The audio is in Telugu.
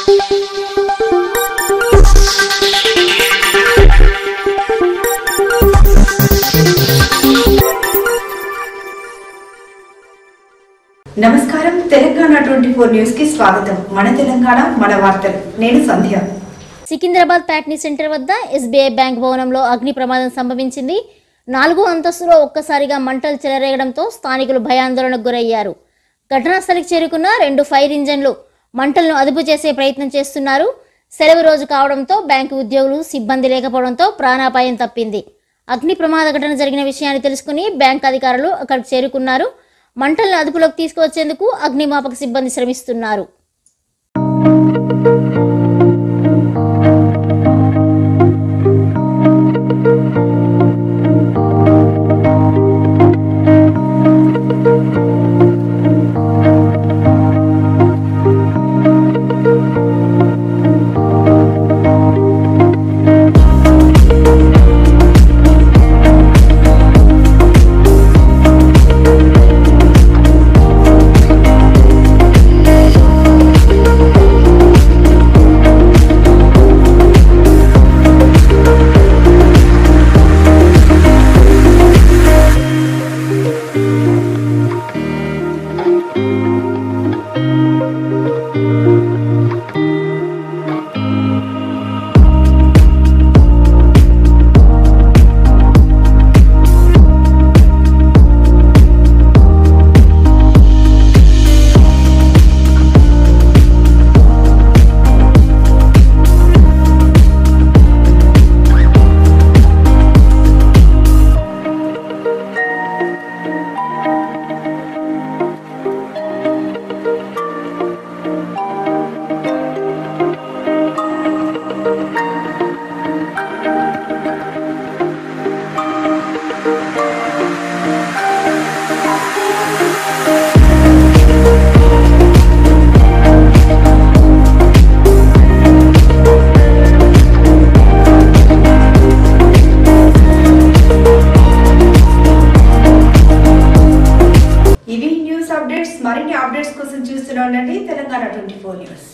నమస్కారం తెలంగాణ 24 న్యూస్ కి స్వాగతం. మన తెలంగాణ మన వార్తలు. నేను సంధ్య. సికింద్రాబాద్ ప్యాట్నీ సెంటర్ వద్ద ఎస్బీఐ బ్యాంక్ భవనంలో అగ్ని ప్రమాదం సంభవించింది. 4వ అంతస్తులో ఒక్కసారిగా మంటలు చెలరేగడంతో స్థానికులు భయాందోళనకు గురయ్యారు. ఘటనా స్థలికి చేరుకున్న 2 ఫైర్ ఇంజన్లు మంటలను అదుపు చేసే ప్రయత్నం చేస్తున్నారు. సెలవు రోజు కావడంతో బ్యాంకు ఉద్యోగులు సిబ్బంది లేకపోవడంతో ప్రాణాపాయం తప్పింది. అగ్ని ప్రమాద ఘటన జరిగిన విషయాన్ని తెలుసుకుని బ్యాంక్ అధికారులు అక్కడికి చేరుకున్నారు. మంటలను అదుపులోకి తీసుకువచ్చేందుకు అగ్నిమాపక సిబ్బంది శ్రమిస్తున్నారు. ఇవి న్యూస్ అప్డేట్స్. మరిన్ని అప్డేట్స్ కోసం చూస్తూనే ఉండండి తెలంగాణ 24 న్యూస్.